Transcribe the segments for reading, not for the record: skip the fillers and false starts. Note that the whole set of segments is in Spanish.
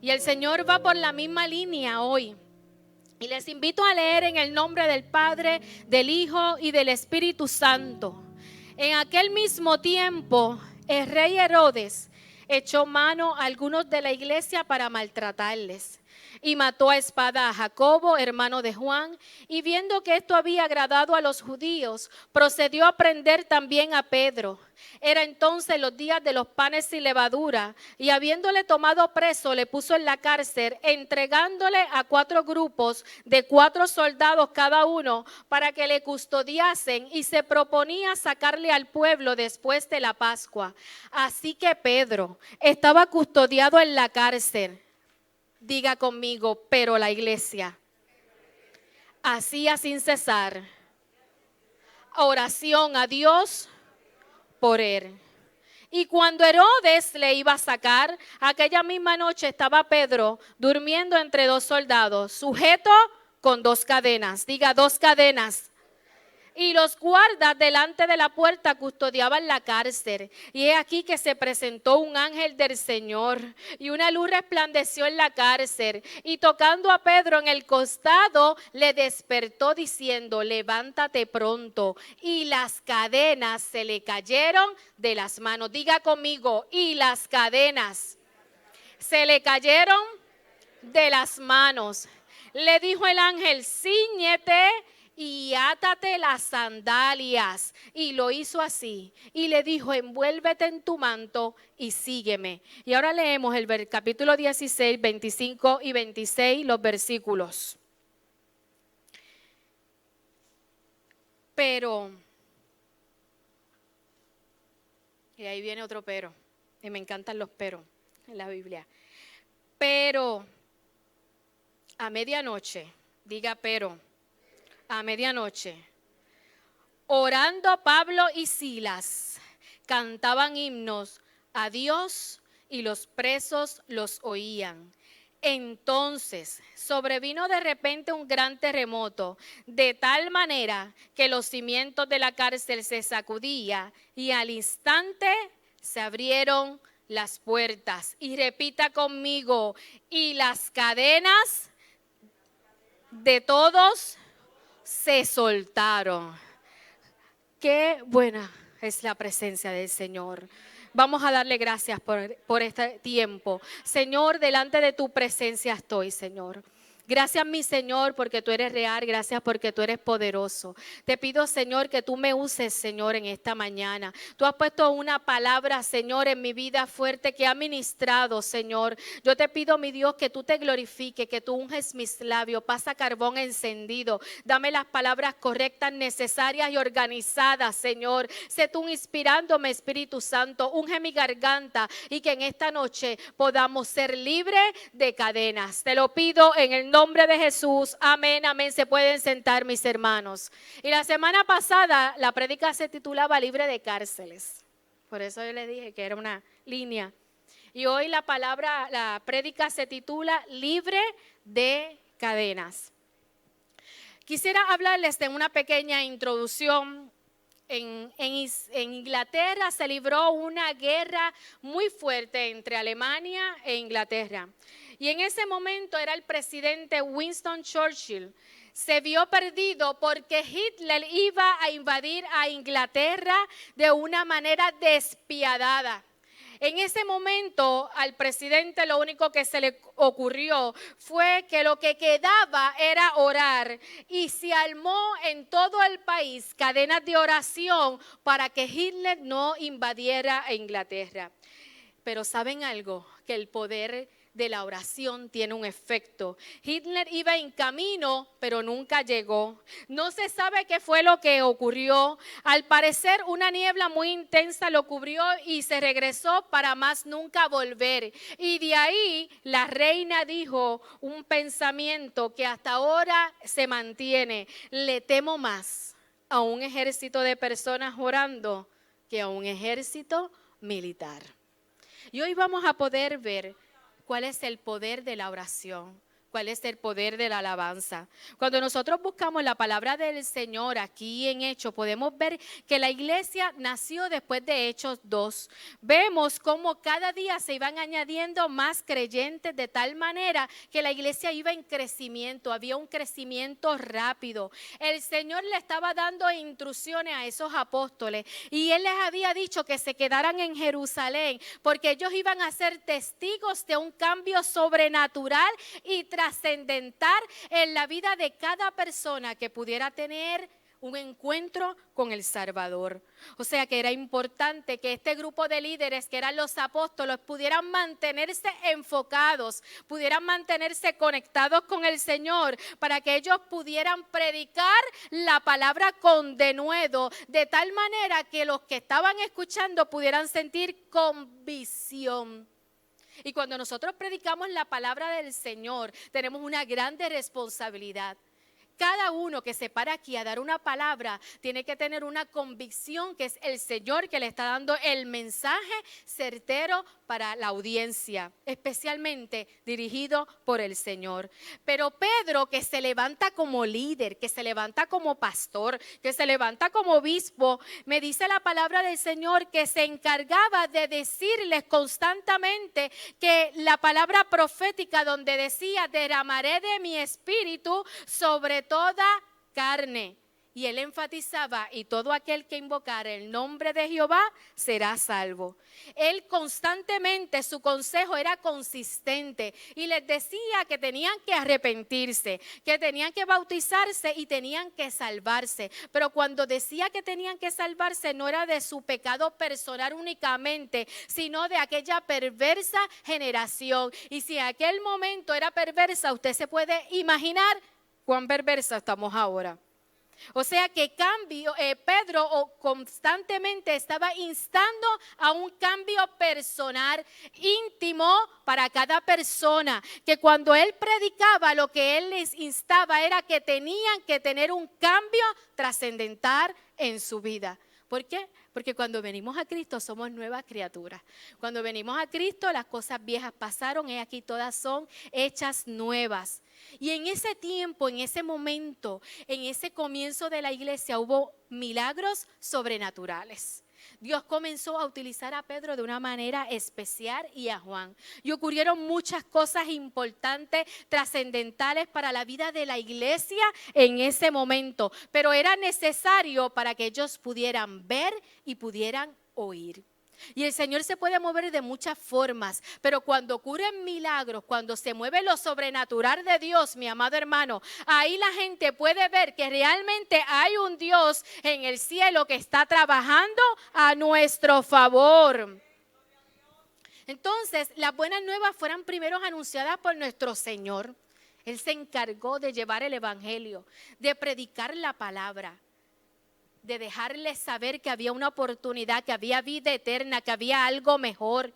Y el Señor va por la misma línea hoy. Y les invito a leer en el nombre del Padre, del Hijo y del Espíritu Santo. En aquel mismo tiempo, el rey Herodes echó mano a algunos de la iglesia para maltratarles. Y mató a espada a Jacobo, hermano de Juan, y viendo que esto había agradado a los judíos, procedió a prender también a Pedro. Era entonces los días de los panes sin levadura, y habiéndole tomado preso, le puso en la cárcel, entregándole a 4 grupos de 4 soldados cada uno, para que le custodiasen, y se proponía sacarle al pueblo después de la Pascua. Así que Pedro estaba custodiado en la cárcel. Diga conmigo, pero la iglesia hacía sin cesar oración a Dios por él. Y cuando Herodes le iba a sacar, aquella misma noche estaba Pedro durmiendo entre 2 soldados, sujeto con 2 cadenas. Diga, 2 cadenas. Y los guardas delante de la puerta custodiaban la cárcel. Y he aquí que se presentó un ángel del Señor, y una luz resplandeció en la cárcel. Y tocando a Pedro en el costado, le despertó diciendo, levántate pronto. Y las cadenas se le cayeron de las manos. Diga conmigo, y las cadenas se le cayeron de las manos. Le dijo el ángel, cíñete y átate las sandalias. Y lo hizo así. Y le dijo, envuélvete en tu manto y sígueme. Y ahora leemos el capítulo 16, 25 y 26, los versículos. Pero, y ahí viene otro pero, y me encantan los pero en la Biblia. Pero, a medianoche, diga pero. A medianoche, orando Pablo y Silas, cantaban himnos a Dios y los presos los oían. Entonces sobrevino de repente un gran terremoto, de tal manera que los cimientos de la cárcel se sacudían y al instante se abrieron las puertas. Y repita conmigo, y las cadenas de todos se soltaron. Qué buena es la presencia del Señor. Vamos a darle gracias por este tiempo. Señor, delante de tu presencia estoy, Señor. Gracias, mi Señor, porque tú eres real. Gracias porque tú eres poderoso. Te pido, Señor, que tú me uses, Señor, en esta mañana. Tú has puesto una palabra, Señor, en mi vida fuerte que ha ministrado, Señor. Yo te pido, mi Dios, que tú te glorifiques, que tú unges mis labios. Pasa carbón encendido. Dame las palabras correctas, necesarias y organizadas, Señor. Sé tú inspirándome, Espíritu Santo. Unge mi garganta y que en esta noche podamos ser libres de cadenas. Te lo pido en el nombre de Jesús. Amén, amén. Se pueden sentar, mis hermanos. Y la semana pasada la prédica se titulaba Libre de cárceles. Por eso yo le dije que era una línea. Y hoy la prédica se titula Libre de cadenas. Quisiera hablarles de una pequeña introducción. En Inglaterra se libró una guerra muy fuerte entre Alemania e Inglaterra. Y en ese momento era el presidente Winston Churchill. Se vio perdido porque Hitler iba a invadir a Inglaterra de una manera despiadada. En ese momento al presidente lo único que se le ocurrió fue que lo que quedaba era orar, y se armó en todo el país cadenas de oración para que Hitler no invadiera a Inglaterra. Pero ¿saben algo? Que el poder de la oración tiene un efecto. Hitler iba en camino, pero nunca llegó. No se sabe qué fue lo que ocurrió. Al parecer, una niebla muy intensa lo cubrió y se regresó para más nunca volver. Y de ahí la reina dijo un pensamiento que hasta ahora se mantiene: le temo más a un ejército de personas orando que a un ejército militar. Y hoy vamos a poder ver cuál es el poder de la oración, cuál es el poder de la alabanza. Cuando nosotros buscamos la palabra del Señor aquí en Hechos, podemos ver que la iglesia nació después de Hechos 2. Vemos cómo cada día se iban añadiendo más creyentes de tal manera que la iglesia iba en crecimiento, había un crecimiento rápido. El Señor le estaba dando instrucciones a esos apóstoles y Él les había dicho que se quedaran en Jerusalén porque ellos iban a ser testigos de un cambio sobrenatural y trascendental en la vida de cada persona que pudiera tener un encuentro con el Salvador. O sea que era importante que este grupo de líderes que eran los apóstoles pudieran mantenerse enfocados, pudieran mantenerse conectados con el Señor para que ellos pudieran predicar la palabra con denuedo, de tal manera que los que estaban escuchando pudieran sentir convicción. Y cuando nosotros predicamos la palabra del Señor, tenemos una grande responsabilidad. Cada uno que se para aquí a dar una palabra tiene que tener una convicción que es el Señor que le está dando el mensaje certero para la audiencia, especialmente dirigido por el Señor. Pero Pedro, que se levanta como líder, que se levanta como pastor, que se levanta como obispo, me dice la palabra del Señor que se encargaba de decirles constantemente que la palabra profética donde decía derramaré de mi espíritu sobre toda carne. Y él enfatizaba, y todo aquel que invocara el nombre de Jehová será salvo. Él constantemente, su consejo era consistente y les decía que tenían que arrepentirse, que tenían que bautizarse y tenían que salvarse. Pero cuando decía que tenían que salvarse no era de su pecado personal únicamente, sino de aquella perversa generación. Y si en aquel momento era perversa, usted se puede imaginar cuán perversa estamos ahora. O sea que Pedro constantemente estaba instando a un cambio personal, íntimo para cada persona, que cuando él predicaba lo que él les instaba era que tenían que tener un cambio trascendental en su vida. ¿Por qué? Porque cuando venimos a Cristo somos nuevas criaturas. Cuando venimos a Cristo las cosas viejas pasaron y aquí todas son hechas nuevas. Y en ese tiempo, en ese momento, en ese comienzo de la iglesia hubo milagros sobrenaturales. Dios comenzó a utilizar a Pedro de una manera especial y a Juan. Y ocurrieron muchas cosas importantes, trascendentales para la vida de la iglesia en ese momento. Pero era necesario para que ellos pudieran ver y pudieran oír. Y el Señor se puede mover de muchas formas, pero cuando ocurren milagros, cuando se mueve lo sobrenatural de Dios, mi amado hermano, ahí la gente puede ver que realmente hay un Dios en el cielo que está trabajando a nuestro favor. Entonces, las buenas nuevas fueron primero anunciadas por nuestro Señor. Él se encargó de llevar el evangelio, de predicar la palabra, de dejarles saber que había una oportunidad, que había vida eterna, que había algo mejor.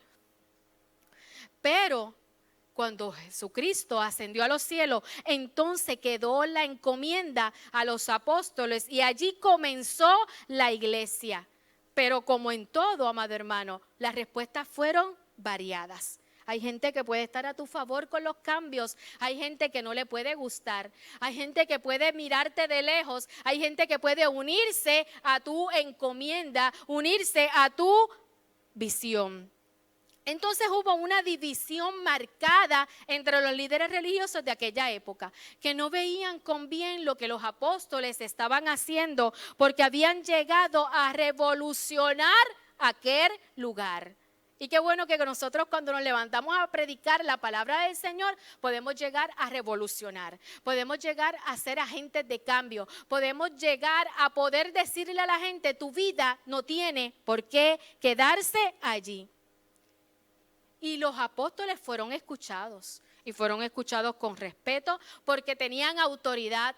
Pero cuando Jesucristo ascendió a los cielos, entonces quedó la encomienda a los apóstoles y allí comenzó la iglesia. Pero como en todo, amado hermano, las respuestas fueron variadas. Hay gente que puede estar a tu favor con los cambios, hay gente que no le puede gustar, hay gente que puede mirarte de lejos, hay gente que puede unirse a tu encomienda, unirse a tu visión. Entonces hubo una división marcada entre los líderes religiosos de aquella época, que no veían con bien lo que los apóstoles estaban haciendo, porque habían llegado a revolucionar aquel lugar. Y qué bueno que nosotros cuando nos levantamos a predicar la palabra del Señor podemos llegar a revolucionar, podemos llegar a ser agentes de cambio, podemos llegar a poder decirle a la gente, tu vida no tiene por qué quedarse allí. Y los apóstoles fueron escuchados y fueron escuchados con respeto porque tenían autoridad.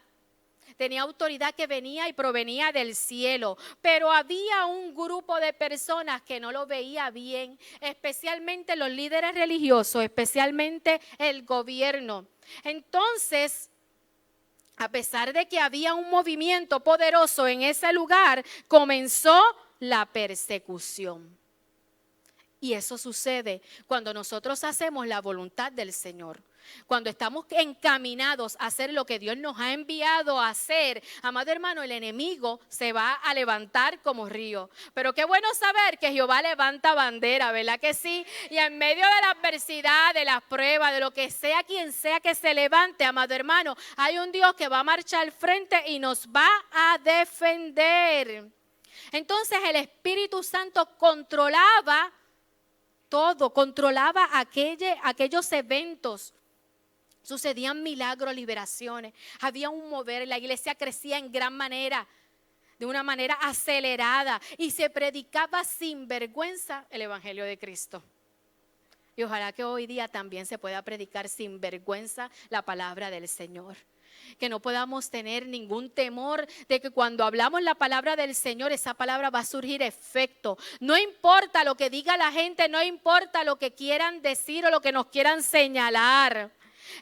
Tenía autoridad que venía y provenía del cielo, pero había un grupo de personas que no lo veía bien, especialmente los líderes religiosos, especialmente el gobierno. Entonces, a pesar de que había un movimiento poderoso en ese lugar, comenzó la persecución. Y eso sucede cuando nosotros hacemos la voluntad del Señor. Cuando estamos encaminados a hacer lo que Dios nos ha enviado a hacer, amado hermano, el enemigo se va a levantar como río. Pero qué bueno saber que Jehová levanta bandera, ¿verdad que sí? Y en medio de la adversidad, de las pruebas, de lo que sea, quien sea que se levante, amado hermano, hay un Dios que va a marchar al frente y nos va a defender. Entonces el Espíritu Santo controlaba todo, controlaba aquellos eventos. Sucedían milagros, liberaciones, había un mover, la iglesia crecía en gran manera, de una manera acelerada, y se predicaba sin vergüenza el Evangelio de Cristo. Y ojalá que hoy día también se pueda predicar sin vergüenza la palabra del Señor. Que no podamos tener ningún temor de que cuando hablamos la palabra del Señor, esa palabra va a surgir efecto. No importa lo que diga la gente, no importa lo que quieran decir o lo que nos quieran señalar.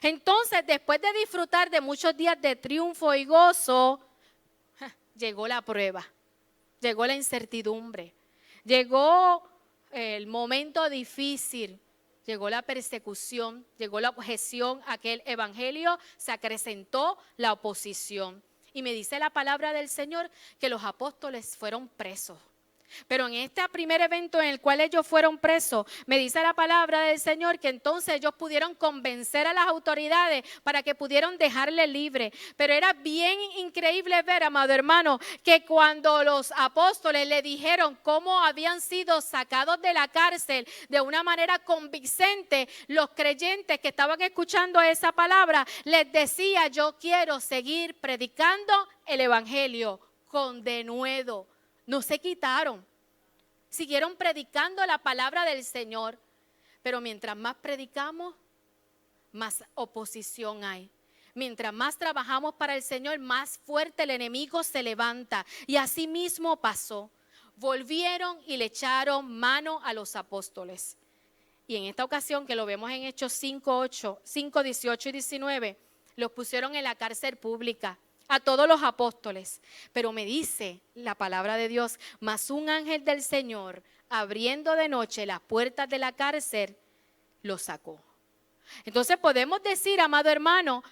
Entonces, después de disfrutar de muchos días de triunfo y gozo, llegó la prueba, llegó la incertidumbre, llegó el momento difícil. Llegó la persecución, llegó la objeción a aquel evangelio, se acrecentó la oposición. Y me dice la palabra del Señor que los apóstoles fueron presos. Pero en este primer evento en el cual ellos fueron presos, me dice la palabra del Señor que entonces ellos pudieron convencer a las autoridades para que pudieran dejarle libre. Pero era bien increíble ver, amado hermano, que cuando los apóstoles le dijeron cómo habían sido sacados de la cárcel de una manera convincente, los creyentes que estaban escuchando esa palabra les decía: yo quiero seguir predicando el evangelio con denuedo. No se quitaron, siguieron predicando la palabra del Señor, pero mientras más predicamos, más oposición hay. Mientras más trabajamos para el Señor, más fuerte el enemigo se levanta. Y así mismo pasó. Volvieron y le echaron mano a los apóstoles. Y en esta ocasión, que lo vemos en Hechos 5, 18 y 19, los pusieron en la cárcel pública a todos los apóstoles. Pero me dice la palabra de Dios: mas un ángel del Señor, abriendo de noche las puertas de la cárcel, los sacó. Entonces podemos decir, amado hermano,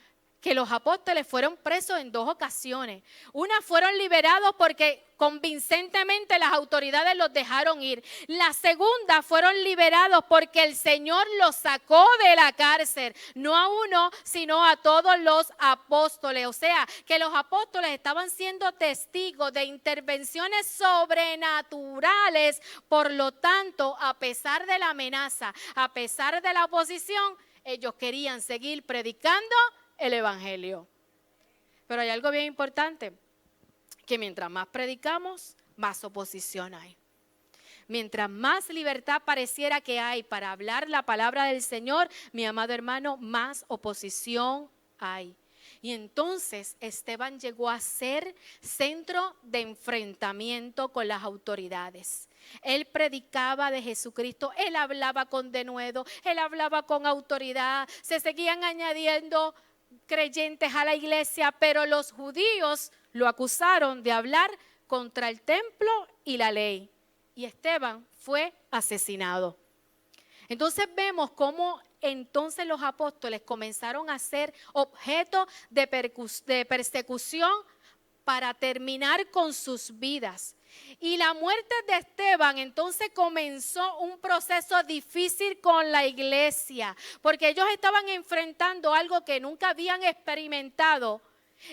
que los apóstoles fueron presos en dos ocasiones. Una, fueron liberados porque convincentemente las autoridades los dejaron ir. La segunda, fueron liberados porque el Señor los sacó de la cárcel. No a uno, sino a todos los apóstoles. O sea, que los apóstoles estaban siendo testigos de intervenciones sobrenaturales. Por lo tanto, a pesar de la amenaza, a pesar de la oposición, ellos querían seguir predicando el evangelio. Pero hay algo bien importante, que mientras más predicamos, más oposición hay. Mientras más libertad pareciera que hay para hablar la palabra del Señor, mi amado hermano, más oposición hay. Y entonces Esteban llegó a ser centro de enfrentamiento con las autoridades. Él predicaba de Jesucristo, él hablaba con denuedo, él hablaba con autoridad, se seguían añadiendo creyentes a la iglesia, pero los judíos lo acusaron de hablar contra el templo y la ley. Y Esteban fue asesinado. Entonces vemos cómo entonces los apóstoles comenzaron a ser objeto de persecución para terminar con sus vidas. Y la muerte de Esteban entonces comenzó un proceso difícil con la iglesia, porque ellos estaban enfrentando algo que nunca habían experimentado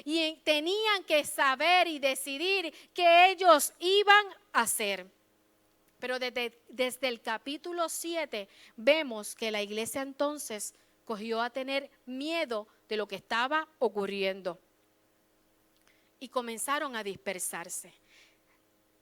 y tenían que saber y decidir qué ellos iban a hacer. Pero desde el capítulo 7 vemos que la iglesia entonces cogió a tener miedo de lo que estaba ocurriendo y comenzaron a dispersarse.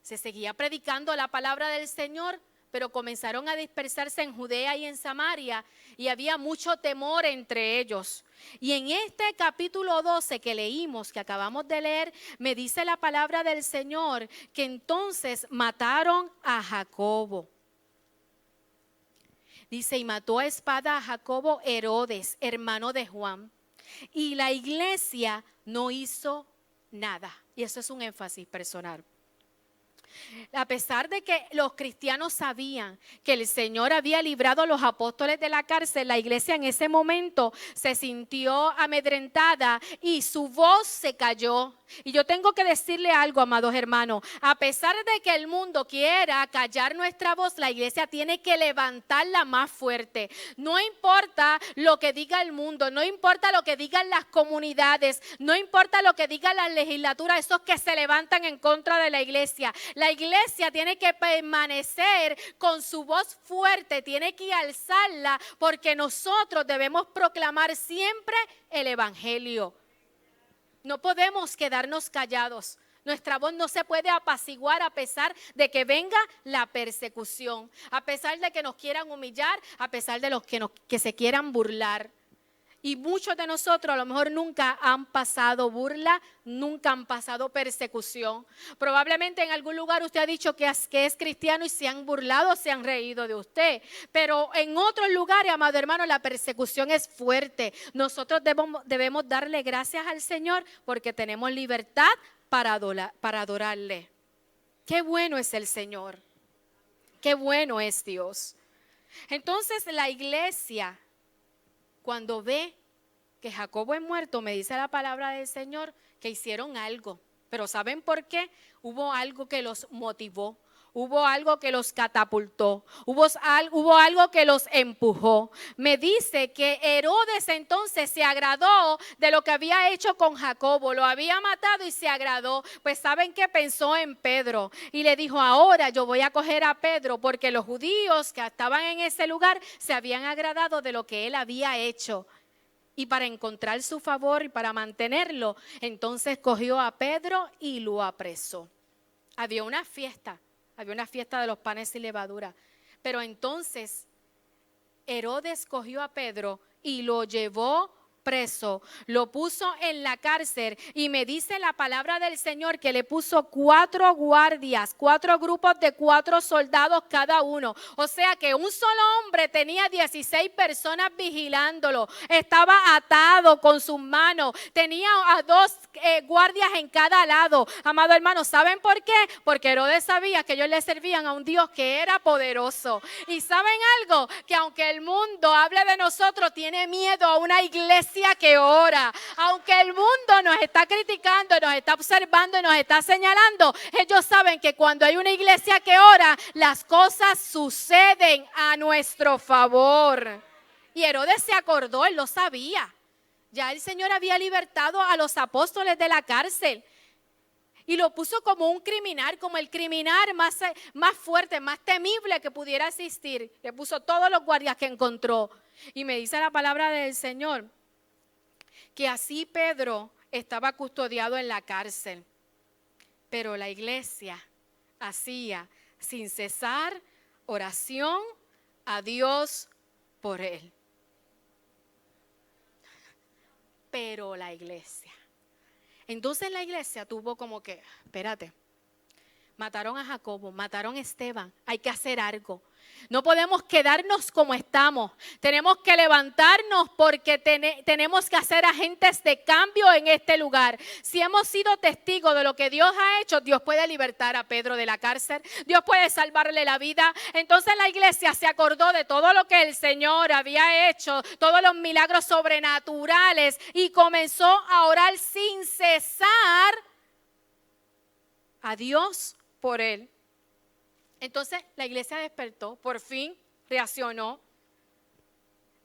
Se seguía predicando la palabra del Señor, pero comenzaron a dispersarse en Judea y en Samaria, y había mucho temor entre ellos. Y en este capítulo 12 que leímos, que acabamos de leer, me dice la palabra del Señor que entonces mataron a Jacobo. Dice: y mató a espada a Jacobo Herodes, hermano de Juan. Y la iglesia no hizo nada. Y eso es un énfasis personal. A pesar de que los cristianos sabían que el Señor había librado a los apóstoles de la cárcel, la iglesia en ese momento se sintió amedrentada y su voz se cayó. Y yo tengo que decirle algo, amados hermanos, a pesar de que el mundo quiera callar nuestra voz, la iglesia tiene que levantarla más fuerte. No importa lo que diga el mundo, no importa lo que digan las comunidades, no importa lo que digan las legislaturas, esos que se levantan en contra de la iglesia. La iglesia tiene que permanecer con su voz fuerte, tiene que alzarla, porque nosotros debemos proclamar siempre el evangelio. No podemos quedarnos callados. Nuestra voz no se puede apaciguar a pesar de que venga la persecución, a pesar de que nos quieran humillar, a pesar de los que se quieran burlar. Y muchos de nosotros a lo mejor nunca han pasado burla, nunca han pasado persecución. Probablemente en algún lugar usted ha dicho que es cristiano y se han burlado, se han reído de usted. Pero en otros lugares, amado hermano, la persecución es fuerte. Nosotros debemos darle gracias al Señor porque tenemos libertad para adorarle. Qué bueno es el Señor. Qué bueno es Dios. Entonces la iglesia, cuando ve que Jacobo es muerto, me dice la palabra del Señor que hicieron algo. Pero ¿saben por qué? Hubo algo que los motivó. Hubo algo que los catapultó, hubo algo que los empujó. Me dice que Herodes entonces se agradó de lo que había hecho con Jacobo, lo había matado y se agradó. Pues ¿saben qué? Pensó en Pedro y le dijo, ahora yo voy a coger a Pedro, porque los judíos que estaban en ese lugar se habían agradado de lo que él había hecho. Y para encontrar su favor y para mantenerlo, entonces cogió a Pedro y lo apresó. Había una fiesta de los panes sin levadura. Pero entonces Herodes cogió a Pedro y lo llevó preso, lo puso en la cárcel, y me dice la palabra del Señor que le puso 4 guardias, 4 grupos de 4 soldados cada uno. O sea que un solo hombre tenía 16 personas vigilándolo, estaba atado con sus manos, tenía a 2 guardias en cada lado. Amado hermano, ¿saben por qué? Porque Herodes sabía que ellos le servían a un Dios que era poderoso. Y ¿saben algo? Que aunque el mundo hable de nosotros, tiene miedo a una iglesia que ora. Aunque el mundo nos está criticando, nos está observando y nos está señalando, ellos saben que cuando hay una iglesia que ora, las cosas suceden a nuestro favor. Y Herodes se acordó, él lo sabía. Ya el Señor había libertado a los apóstoles de la cárcel y lo puso como un criminal, como el criminal más fuerte, más temible que pudiera existir. Le puso todos los guardias que encontró. Y me dice la palabra del Señor que así Pedro estaba custodiado en la cárcel. Pero la iglesia hacía sin cesar oración a Dios por él. Pero la iglesia. Entonces la iglesia tuvo como que, espérate, mataron a Jacobo, mataron a Esteban, hay que hacer algo. No podemos quedarnos como estamos, tenemos que levantarnos porque tenemos que ser agentes de cambio en este lugar. Si hemos sido testigos de lo que Dios ha hecho, Dios puede libertar a Pedro de la cárcel, Dios puede salvarle la vida. Entonces la iglesia se acordó de todo lo que el Señor había hecho, todos los milagros sobrenaturales, y comenzó a orar sin cesar a Dios por él. Entonces la iglesia despertó, por fin reaccionó.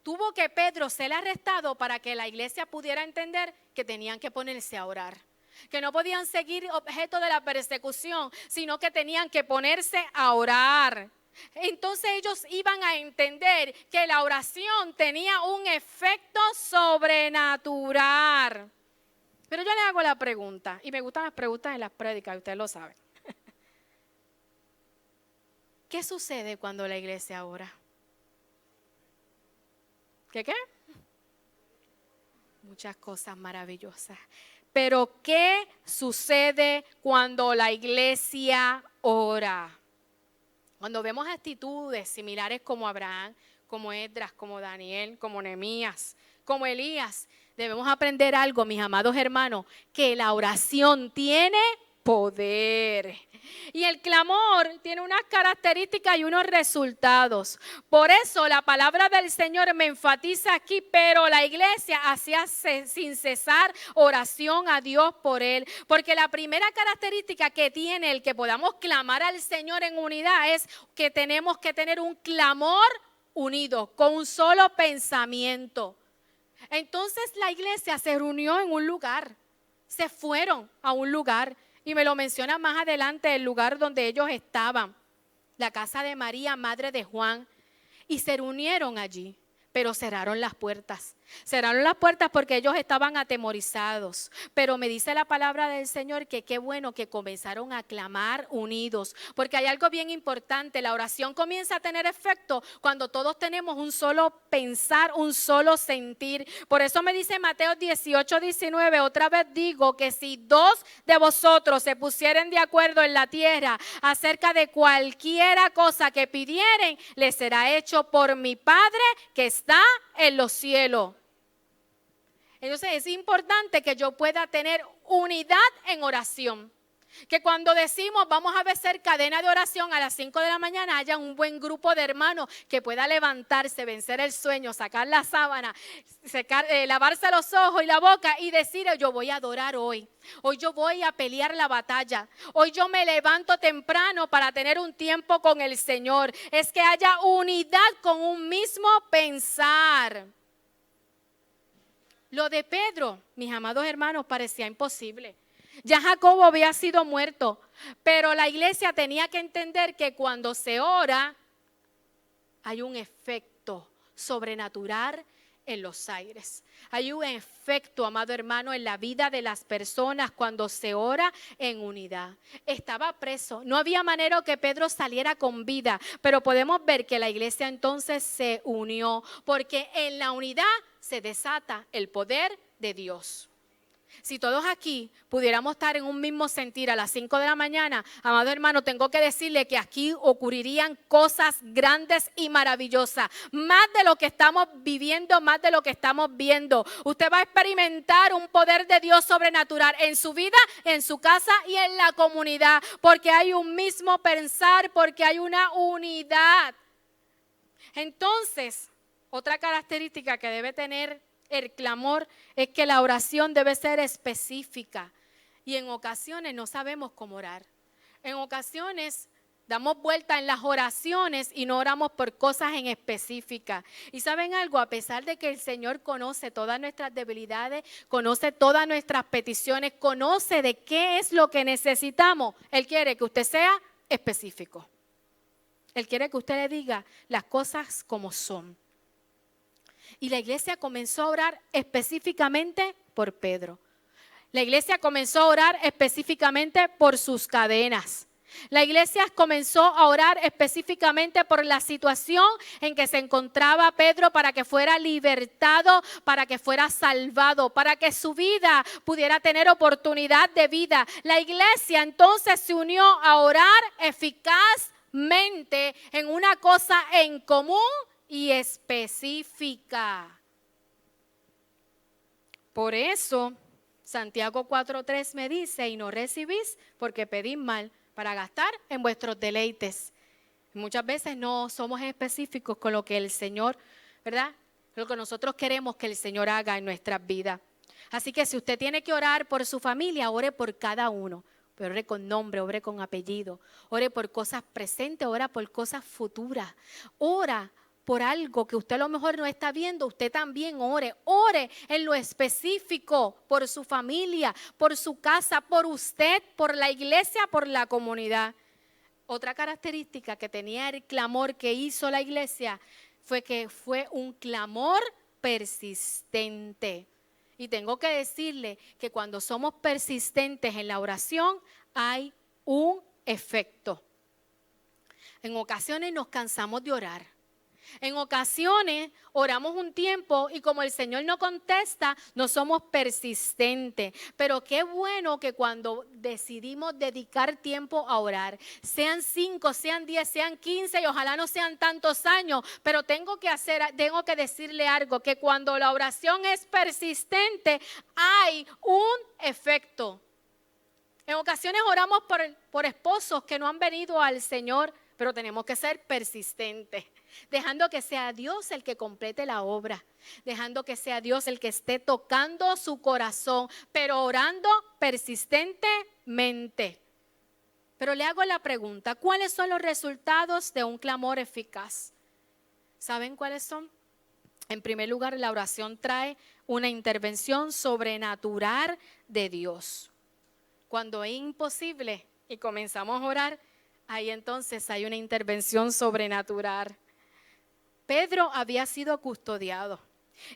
Tuvo que Pedro ser arrestado para que la iglesia pudiera entender que tenían que ponerse a orar, que no podían seguir objeto de la persecución, sino que tenían que ponerse a orar. Entonces ellos iban a entender que la oración tenía un efecto sobrenatural. Pero yo le hago la pregunta, y me gustan las preguntas en las prédicas, ustedes lo saben. ¿Qué sucede cuando la iglesia ora? ¿Qué? Muchas cosas maravillosas. Pero ¿qué sucede cuando la iglesia ora? Cuando vemos actitudes similares como Abraham, como Esdras, como Daniel, como Nehemías, como Elías, debemos aprender algo, mis amados hermanos, que la oración tiene poder. Y el clamor tiene unas características y unos resultados. Por eso la palabra del Señor me enfatiza aquí, pero la iglesia hacía sin cesar oración a Dios por él. Porque la primera característica que tiene el que podamos clamar al Señor en unidad es que tenemos que tener un clamor unido, con un solo pensamiento. Entonces la iglesia se reunió en un lugar, se fueron a un lugar. Y me lo menciona más adelante el lugar donde ellos estaban, la casa de María, madre de Juan, y se reunieron allí, pero cerraron las puertas. Cerraron las puertas porque ellos estaban atemorizados, pero me dice la palabra del Señor que qué bueno que comenzaron a clamar unidos, porque hay algo bien importante, la oración comienza a tener efecto cuando todos tenemos un solo pensar, un solo sentir. Por eso me dice Mateo 18:19, otra vez digo que si dos de vosotros se pusieren de acuerdo en la tierra acerca de cualquiera cosa que pidieren, les será hecho por mi Padre que está en los cielos. Entonces es importante que yo pueda tener unidad en oración. Que cuando decimos vamos a hacer cadena de oración a las 5 de la mañana, haya un buen grupo de hermanos que pueda levantarse, vencer el sueño, sacar la sábana, lavarse los ojos y la boca y decir yo voy a adorar hoy. Hoy yo voy a pelear la batalla. Hoy yo me levanto temprano para tener un tiempo con el Señor. Es que haya unidad con un mismo pensar. Lo de Pedro, mis amados hermanos, parecía imposible. Ya Jacobo había sido muerto, pero la iglesia tenía que entender que cuando se ora, hay un efecto sobrenatural en los aires. Hay un efecto, amado hermano, en la vida de las personas cuando se ora en unidad. Estaba preso, no había manera que Pedro saliera con vida, pero podemos ver que la iglesia entonces se unió, porque en la unidad se desata el poder de Dios. Si todos aquí pudiéramos estar en un mismo sentir a las 5 de la mañana, amado hermano, tengo que decirle que aquí ocurrirían cosas grandes y maravillosas. Más de lo que estamos viviendo, más de lo que estamos viendo. Usted va a experimentar un poder de Dios sobrenatural en su vida, en su casa y en la comunidad. Porque hay un mismo pensar, porque hay una unidad. Entonces, otra característica que debe tener el clamor es que la oración debe ser específica y en ocasiones no sabemos cómo orar. En ocasiones damos vuelta en las oraciones y no oramos por cosas en específica. Y ¿saben algo? A pesar de que el Señor conoce todas nuestras debilidades, conoce todas nuestras peticiones, conoce de qué es lo que necesitamos, Él quiere que usted sea específico. Él quiere que usted le diga las cosas como son. Y la iglesia comenzó a orar específicamente por Pedro. La iglesia comenzó a orar específicamente por sus cadenas. La iglesia comenzó a orar específicamente por la situación en que se encontraba Pedro para que fuera libertado, para que fuera salvado, para que su vida pudiera tener oportunidad de vida. La iglesia entonces se unió a orar eficazmente en una cosa en común y específica. Por eso Santiago 4:3 me dice, y no recibís porque pedís mal para gastar en vuestros deleites. Muchas veces no somos específicos con lo que el Señor, ¿verdad? Lo que nosotros queremos que el Señor haga en nuestras vidas. Así que si usted tiene que orar por su familia, ore por cada uno. Pero ore con nombre, ore con apellido, ore por cosas presentes, ora por cosas futuras. Ora por algo que usted a lo mejor no está viendo, usted también ore. Ore en lo específico por su familia, por su casa, por usted, por la iglesia, por la comunidad. Otra característica que tenía el clamor que hizo la iglesia fue que fue un clamor persistente. Y tengo que decirle que cuando somos persistentes en la oración hay un efecto. En ocasiones nos cansamos de orar. En ocasiones oramos un tiempo y como el Señor no contesta, no somos persistentes. Pero qué bueno que cuando decidimos dedicar tiempo a orar, sean 5, sean 10, sean 15 y ojalá no sean tantos años, pero tengo que decirle algo, que cuando la oración es persistente hay un efecto. En ocasiones oramos por esposos que no han venido al Señor, pero tenemos que ser persistentes, dejando que sea Dios el que complete la obra, dejando que sea Dios el que esté tocando su corazón, pero orando persistentemente. Pero le hago la pregunta, ¿cuáles son los resultados de un clamor eficaz? ¿Saben cuáles son? En primer lugar, la oración trae una intervención sobrenatural de Dios. Cuando es imposible y comenzamos a orar, ahí entonces hay una intervención sobrenatural. Pedro había sido custodiado.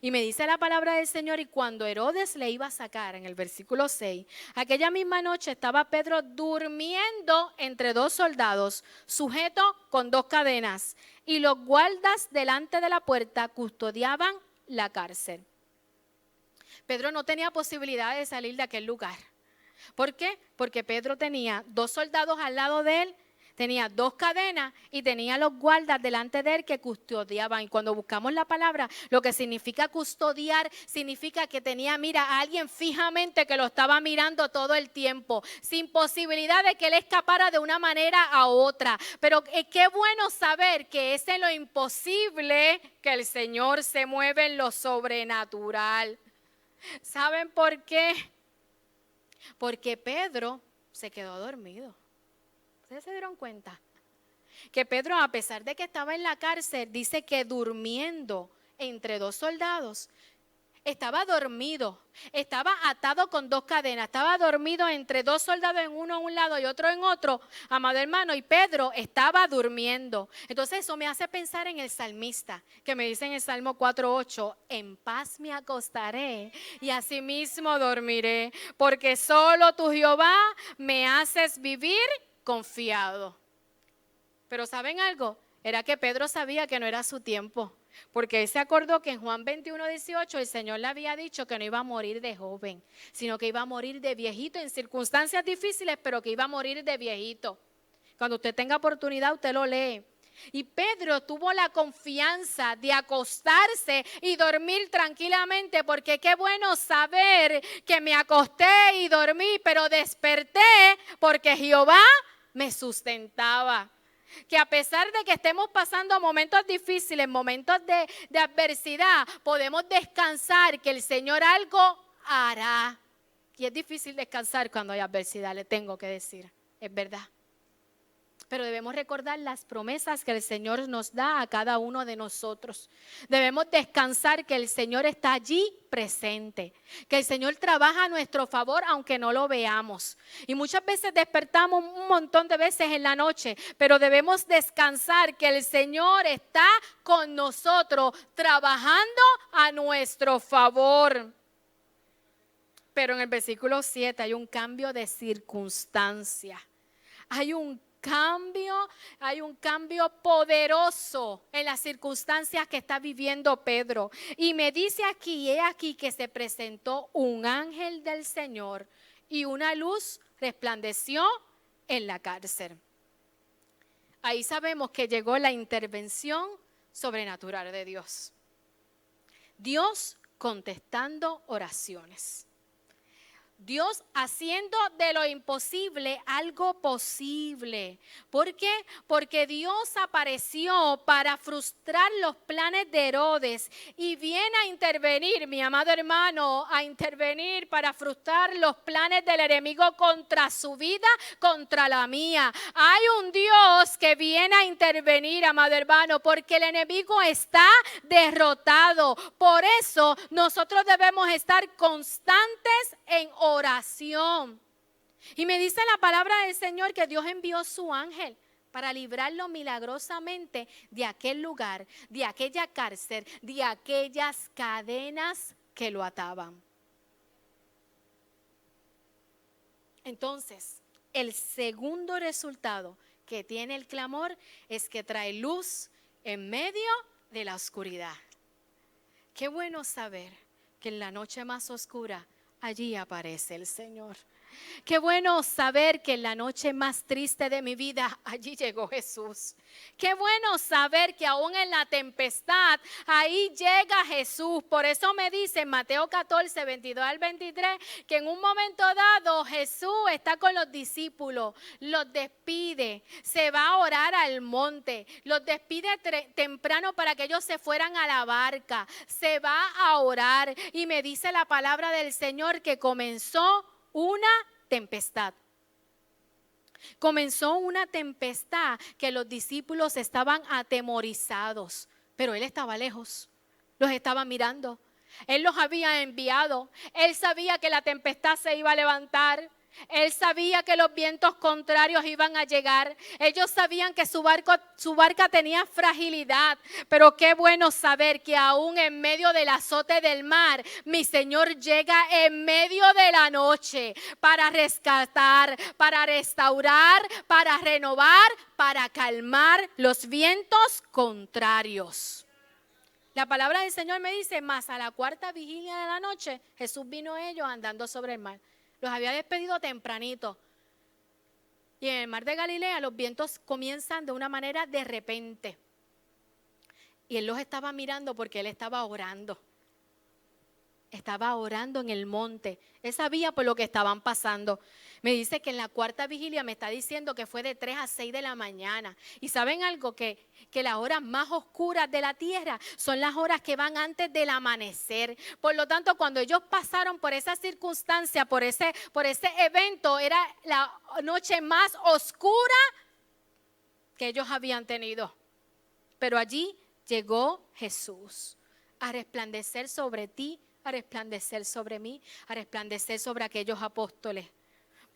Y me dice la palabra del Señor, y cuando Herodes le iba a sacar, en el versículo 6, aquella misma noche estaba Pedro durmiendo entre dos soldados, sujeto con dos cadenas, y los guardas delante de la puerta custodiaban la cárcel. Pedro no tenía posibilidad de salir de aquel lugar. ¿Por qué? Porque Pedro tenía dos soldados al lado de él, tenía dos cadenas y tenía los guardas delante de él que custodiaban. Y cuando buscamos la palabra, lo que significa custodiar, significa que tenía, a alguien fijamente que lo estaba mirando todo el tiempo, sin posibilidad de que él escapara de una manera a otra. Pero qué bueno saber que es en lo imposible que el Señor se mueve en lo sobrenatural. ¿Saben por qué? Porque Pedro se quedó dormido. ¿Ustedes se dieron cuenta? Que Pedro, a pesar de que estaba en la cárcel, dice que durmiendo entre dos soldados, estaba dormido, estaba atado con dos cadenas, estaba dormido entre dos soldados, en uno a un lado y otro en otro, amado hermano, y Pedro estaba durmiendo. Entonces eso me hace pensar en el salmista, que me dice en el Salmo 4:8, en paz me acostaré y asimismo dormiré, porque solo tú, Jehová, me haces vivir confiado. Pero ¿saben algo? Era que Pedro sabía que no era su tiempo. Porque él se acordó que en Juan 21:18 el Señor le había dicho que no iba a morir de joven, sino que iba a morir de viejito en circunstancias difíciles, pero que iba a morir de viejito. Cuando usted tenga oportunidad, usted lo lee. Y Pedro tuvo la confianza de acostarse y dormir tranquilamente, porque qué bueno saber que me acosté y dormí, pero desperté porque Jehová me sustentaba. Que a pesar de que estemos pasando momentos difíciles, momentos de adversidad, podemos descansar, que el Señor algo hará. Y es difícil descansar cuando hay adversidad, le tengo que decir, es verdad. Pero debemos recordar las promesas que el Señor nos da a cada uno de nosotros. Debemos descansar que el Señor está allí presente, que el Señor trabaja a nuestro favor aunque no lo veamos. Y muchas veces despertamos un montón de veces en la noche, pero debemos descansar que el Señor está con nosotros, trabajando a nuestro favor. Pero en el versículo 7 hay un cambio de circunstancia. Hay un cambio poderoso en las circunstancias que está viviendo Pedro. Y me dice aquí, he aquí que se presentó un ángel del Señor y una luz resplandeció en la cárcel. Ahí sabemos que llegó la intervención sobrenatural de Dios. Dios contestando oraciones. Dios haciendo de lo imposible algo posible. ¿Por qué? Porque Dios apareció para frustrar los planes de Herodes y viene a intervenir, mi amado hermano, a intervenir para frustrar los planes del enemigo contra su vida, contra la mía. Hay un Dios que viene a intervenir, amado hermano, porque el enemigo está derrotado. Por eso nosotros debemos estar constantes en oración. Y me dice la palabra del Señor que Dios envió su ángel para librarlo milagrosamente de aquel lugar, de aquella cárcel, de aquellas cadenas que lo ataban. Entonces, el segundo resultado que tiene el clamor es que trae luz en medio de la oscuridad. Qué bueno saber que en la noche más oscura allí aparece el Señor. Qué bueno saber que en la noche más triste de mi vida, allí llegó Jesús. Qué bueno saber que aún en la tempestad, ahí llega Jesús. Por eso me dice en Mateo 14, 22 al 23, que en un momento dado Jesús está con los discípulos, los despide, se va a orar al monte, los despide temprano para que ellos se fueran a la barca, se va a orar y me dice la palabra del Señor que comenzó una tempestad. Comenzó una tempestad que los discípulos estaban atemorizados, pero Él estaba lejos, los estaba mirando. Él los había enviado, Él sabía que la tempestad se iba a levantar. Él sabía que los vientos contrarios iban a llegar. Ellos sabían que su barca tenía fragilidad. Pero qué bueno saber que aún en medio del azote del mar, mi Señor llega en medio de la noche para rescatar, para restaurar, para renovar, para calmar los vientos contrarios. La palabra del Señor me dice, más a la cuarta vigilia de la noche, Jesús vino a ellos andando sobre el mar. Los había despedido tempranito. Y en el mar de Galilea los vientos comienzan de una manera de repente. Y Él los estaba mirando porque Él estaba orando. Estaba orando en el monte. Él sabía por lo que estaban pasando. Me dice que en la cuarta vigilia me está diciendo que fue de 3 a 6 de la mañana. Y ¿saben algo? Que las horas más oscuras de la tierra son las horas que van antes del amanecer. Por lo tanto, cuando ellos pasaron por esa circunstancia, por ese evento, era la noche más oscura que ellos habían tenido. Pero allí llegó Jesús a resplandecer sobre ti, a resplandecer sobre mí, a resplandecer sobre aquellos apóstoles.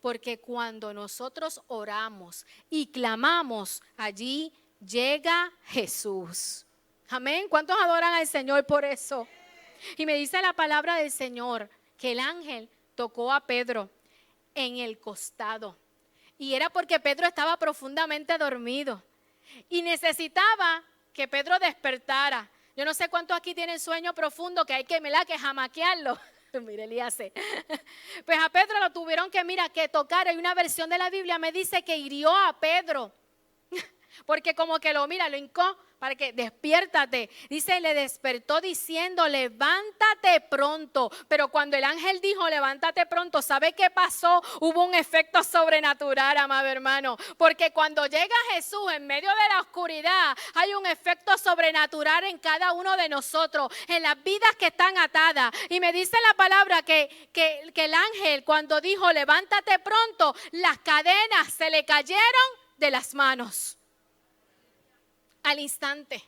Porque cuando nosotros oramos y clamamos, allí llega Jesús. Amén. ¿Cuántos adoran al Señor por eso? Y me dice la palabra del Señor que el ángel tocó a Pedro en el costado. Y era porque Pedro estaba profundamente dormido y necesitaba que Pedro despertara. Yo no sé cuántos aquí tienen sueño profundo que hay que jamaquearlo. Mire, Elías. Pues a Pedro lo tuvieron que tocar. Hay una versión de la Biblia me dice que hirió a Pedro. Porque como que lo hincó para que despiértate. Dice, le despertó diciendo, levántate pronto. Pero cuando el ángel dijo, levántate pronto, ¿sabe qué pasó? Hubo un efecto sobrenatural, amado hermano. Porque cuando llega Jesús en medio de la oscuridad, hay un efecto sobrenatural en cada uno de nosotros, en las vidas que están atadas. Y me dice la palabra que el ángel cuando dijo, levántate pronto, las cadenas se le cayeron de las manos. Al instante.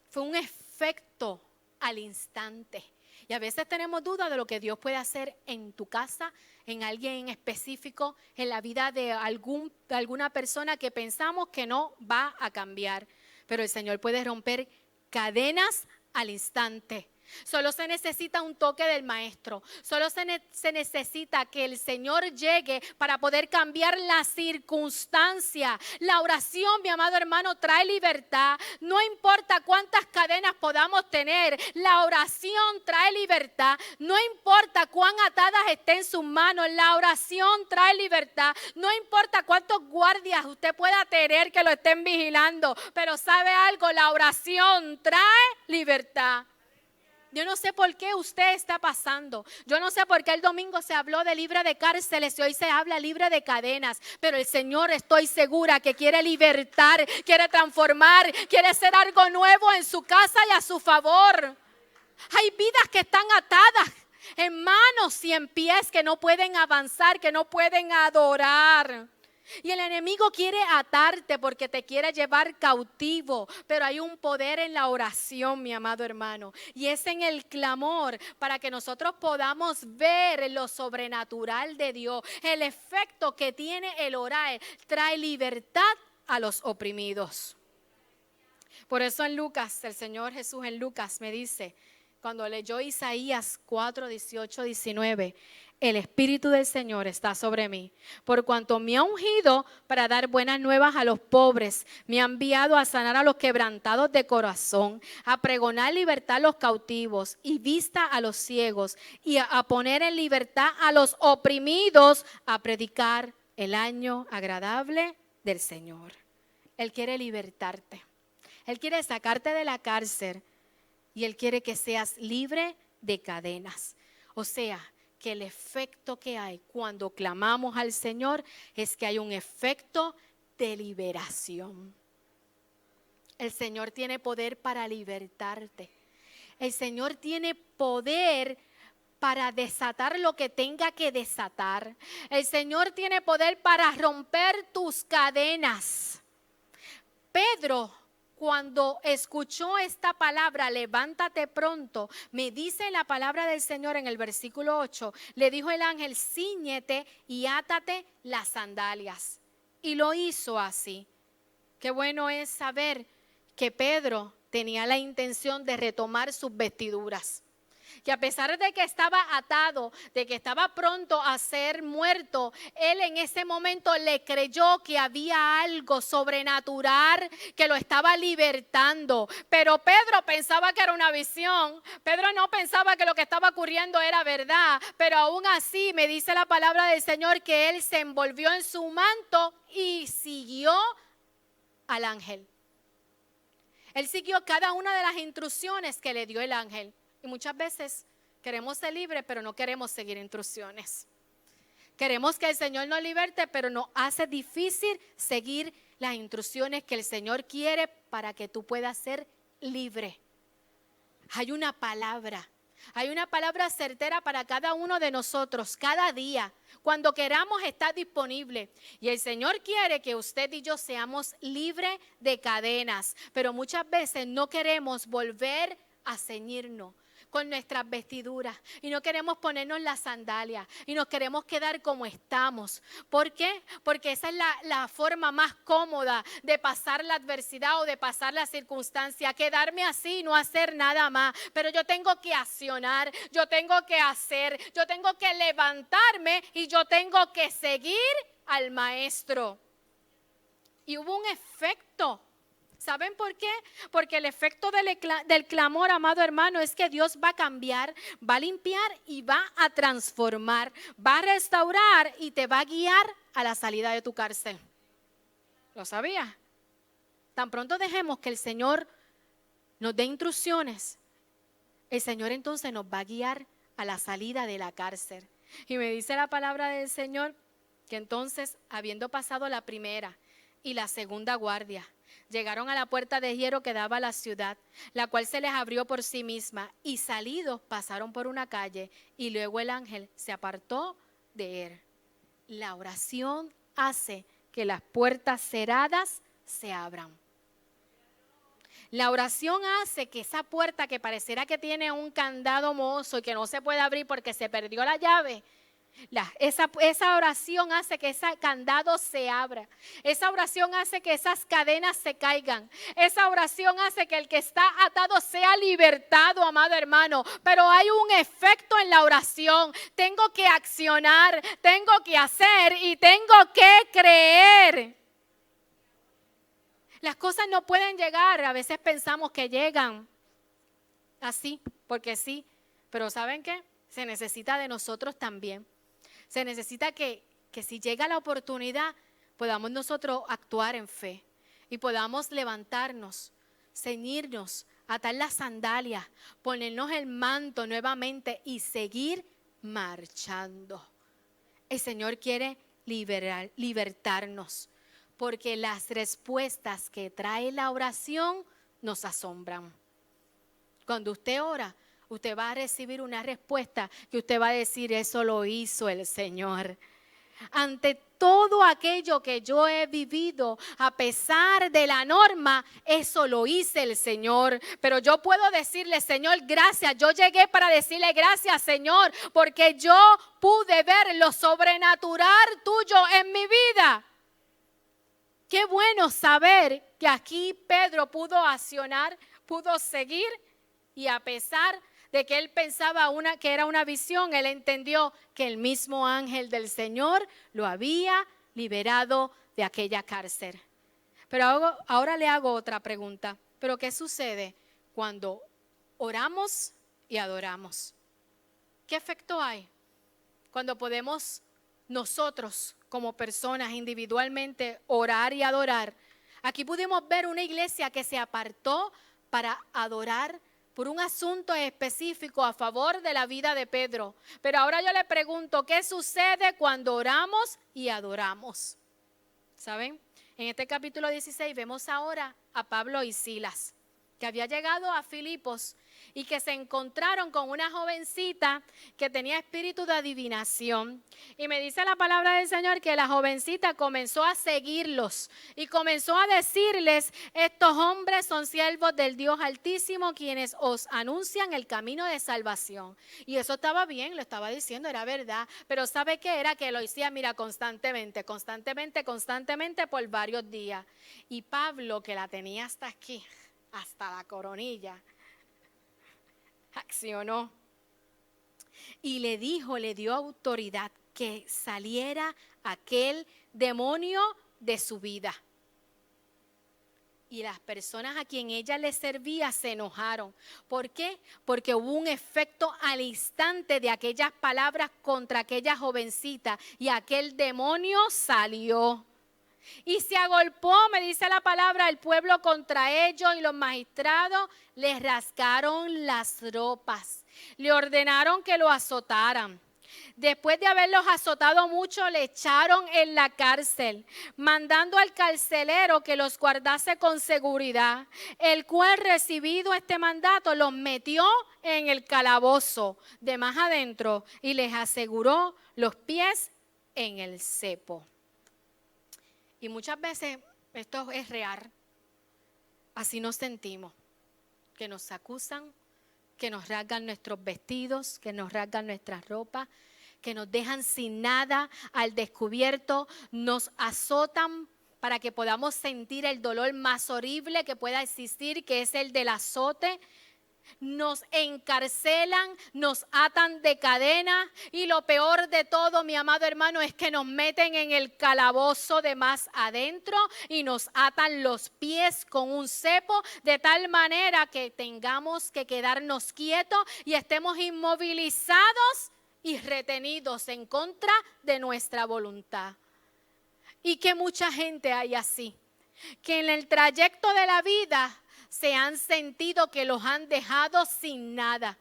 Fue un efecto al instante. Y a veces tenemos dudas de lo que Dios puede hacer en tu casa, en alguien en específico, en la vida de alguna persona que pensamos que no va a cambiar. Pero el Señor puede romper cadenas al instante. Solo se necesita un toque del maestro. Solo se necesita que el Señor llegue para poder cambiar la circunstancia. La oración, mi amado hermano, trae libertad. No importa cuántas cadenas podamos tener, la oración trae libertad. No importa cuán atadas estén sus manos, la oración trae libertad. No importa cuántos guardias usted pueda tener que lo estén vigilando, pero ¿sabe algo? La oración trae libertad. Yo no sé por qué usted está pasando. Yo no sé por qué el domingo se habló de libre de cárceles y hoy se habla libre de cadenas. Pero el Señor, estoy segura que quiere libertar, quiere transformar, quiere hacer algo nuevo en su casa y a su favor. Hay vidas que están atadas en manos y en pies que no pueden avanzar, que no pueden adorar. Y el enemigo quiere atarte porque te quiere llevar cautivo, pero hay un poder en la oración, mi amado hermano, y es en el clamor para que nosotros podamos ver lo sobrenatural de Dios. El efecto que tiene el orar trae libertad a los oprimidos. Por eso en Lucas, el Señor Jesús en Lucas me dice, cuando leyó Isaías 4, 18, 19, el Espíritu del Señor está sobre mí, por cuanto me ha ungido para dar buenas nuevas a los pobres, me ha enviado a sanar a los quebrantados de corazón, a pregonar libertad a los cautivos y vista a los ciegos, y a poner en libertad a los oprimidos, a predicar el año agradable del Señor. Él quiere libertarte, Él quiere sacarte de la cárcel y Él quiere que seas libre de cadenas. O sea, que el efecto que hay cuando clamamos al Señor es que hay un efecto de liberación. El Señor tiene poder para libertarte. El Señor tiene poder para desatar lo que tenga que desatar. El Señor tiene poder para romper tus cadenas. Pedro, cuando escuchó esta palabra, levántate pronto, me dice la palabra del Señor en el versículo 8, le dijo el ángel, cíñete y átate las sandalias. Y lo hizo así. Qué bueno es saber que Pedro tenía la intención de retomar sus vestiduras. Que a pesar de que estaba atado, de que estaba pronto a ser muerto, él en ese momento le creyó que había algo sobrenatural que lo estaba libertando. Pero Pedro pensaba que era una visión. Pedro no pensaba que lo que estaba ocurriendo era verdad. Pero aún así me dice la palabra del Señor que él se envolvió en su manto y siguió al ángel. Él siguió cada una de las instrucciones que le dio el ángel. Y muchas veces queremos ser libres, pero no queremos seguir instrucciones. Queremos que el Señor nos liberte, pero nos hace difícil seguir las instrucciones que el Señor quiere para que tú puedas ser libre. Hay una palabra certera para cada uno de nosotros, cada día. Cuando queramos está disponible. Y el Señor quiere que usted y yo seamos libres de cadenas. Pero muchas veces no queremos volver a ceñirnos con nuestras vestiduras y no queremos ponernos las sandalias y nos queremos quedar como estamos. ¿Por qué? Porque esa es la forma más cómoda de pasar la adversidad o de pasar la circunstancia, quedarme así y no hacer nada más. Pero yo tengo que accionar, yo tengo que hacer, yo tengo que levantarme y yo tengo que seguir al maestro. Y hubo un efecto. ¿Saben por qué? Porque el efecto del clamor, amado hermano, es que Dios va a cambiar, va a limpiar y va a transformar, va a restaurar y te va a guiar a la salida de tu cárcel. ¿Lo sabías? Tan pronto dejemos que el Señor nos dé instrucciones, el Señor entonces nos va a guiar a la salida de la cárcel. Y me dice la palabra del Señor que entonces, habiendo pasado la primera y la segunda guardia, llegaron a la puerta de hierro que daba a la ciudad, la cual se les abrió por sí misma, y salidos pasaron por una calle, y luego el ángel se apartó de él. La oración hace que las puertas cerradas se abran. La oración hace que esa puerta que pareciera que tiene un candado mohoso y que no se puede abrir porque se perdió la llave, esa oración hace que ese candado se abra. Esa oración hace que esas cadenas se caigan. Esa oración hace que el que está atado sea libertado, amado hermano. Pero hay un efecto en la oración. Tengo que accionar, tengo que hacer y tengo que creer. Las cosas no pueden llegar. A veces pensamos que llegan así, porque sí. Pero ¿saben qué? Se necesita de nosotros también. Se necesita que si llega la oportunidad, podamos nosotros actuar en fe y podamos levantarnos, ceñirnos, atar las sandalias, ponernos el manto nuevamente y seguir marchando. El Señor quiere libertarnos, porque las respuestas que trae la oración nos asombran. Cuando usted ora, usted va a recibir una respuesta que usted va a decir, eso lo hizo el Señor. Ante todo aquello que yo he vivido, a pesar de la norma, eso lo hizo el Señor. Pero yo puedo decirle, Señor, gracias. Yo llegué para decirle gracias, Señor, porque yo pude ver lo sobrenatural tuyo en mi vida. Qué bueno saber que aquí Pedro pudo accionar, pudo seguir y a pesar de que él pensaba que era una visión, él entendió que el mismo ángel del Señor lo había liberado de aquella cárcel. Pero ahora le hago otra pregunta. ¿Pero qué sucede cuando oramos y adoramos? ¿Qué efecto hay cuando podemos nosotros como personas individualmente orar y adorar? Aquí pudimos ver una iglesia que se apartó para adorar por un asunto específico a favor de la vida de Pedro. Pero ahora yo le pregunto, ¿qué sucede cuando oramos y adoramos? ¿Saben? En este capítulo 16 vemos ahora a Pablo y Silas, que había llegado a Filipos y que se encontraron con una jovencita que tenía espíritu de adivinación. Y me dice la palabra del Señor que la jovencita comenzó a seguirlos y comenzó a decirles: estos hombres son siervos del Dios Altísimo, quienes os anuncian el camino de salvación. Y eso estaba bien, lo estaba diciendo, era verdad. Pero ¿sabe qué era? Que lo decía, mira, constantemente por varios días. Y Pablo, que la tenía hasta aquí, hasta la coronilla, accionó y le dio autoridad que saliera aquel demonio de su vida. Y las personas a quien ella le servía se enojaron. ¿Por qué? Porque hubo un efecto al instante de aquellas palabras contra aquella jovencita y aquel demonio salió. Y se agolpó, me dice la palabra, el pueblo contra ellos, y los magistrados les rasgaron las ropas. Le ordenaron que lo azotaran. Después de haberlos azotado mucho, le echaron en la cárcel, mandando al carcelero que los guardase con seguridad, el cual, recibido este mandato, los metió en el calabozo de más adentro y les aseguró los pies en el cepo. Y muchas veces esto es real, así nos sentimos, que nos acusan, que nos rasgan nuestros vestidos, que nos rasgan nuestras ropas, que nos dejan sin nada al descubierto, nos azotan para que podamos sentir el dolor más horrible que pueda existir, que es el del azote. Nos encarcelan, nos atan de cadena y lo peor de todo, mi amado hermano, es que nos meten en el calabozo de más adentro y nos atan los pies con un cepo de tal manera que tengamos que quedarnos quietos y estemos inmovilizados y retenidos en contra de nuestra voluntad. Y que mucha gente hay así, que en el trayecto de la vida se han sentido que los han dejado sin nada.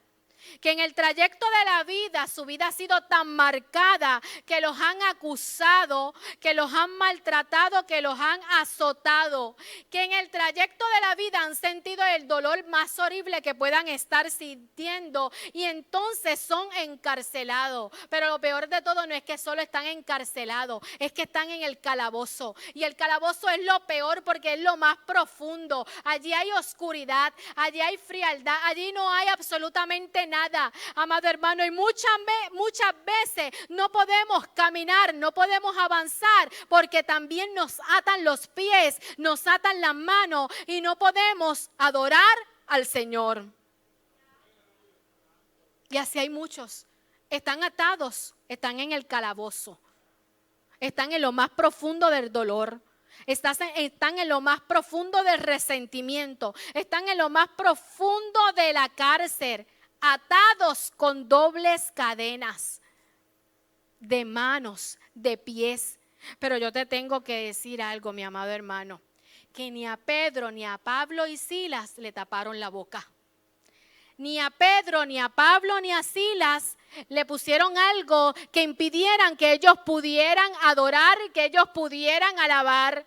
Que en el trayecto de la vida su vida ha sido tan marcada que los han acusado, que los han maltratado, que los han azotado. Que en el trayecto de la vida han sentido el dolor más horrible que puedan estar sintiendo y entonces son encarcelados. Pero lo peor de todo no es que solo están encarcelados, es que están en el calabozo. Y el calabozo es lo peor porque es lo más profundo. Allí hay oscuridad, allí hay frialdad, allí no hay absolutamente nada. Amado hermano, y muchas veces no podemos caminar, no podemos avanzar porque también nos atan los pies, nos atan las manos y no podemos adorar al Señor. Y así hay muchos, están atados, están en el calabozo, están en lo más profundo del dolor. Están en lo más profundo del resentimiento, están en lo más profundo de la cárcel, atados con dobles cadenas de manos, de pies. Pero yo te tengo que decir algo, mi amado hermano, que ni a Pedro, ni a Pablo y Silas le taparon la boca. Ni a Pedro, ni a Pablo, ni a Silas le pusieron algo que impidieran que ellos pudieran adorar, que ellos pudieran alabar.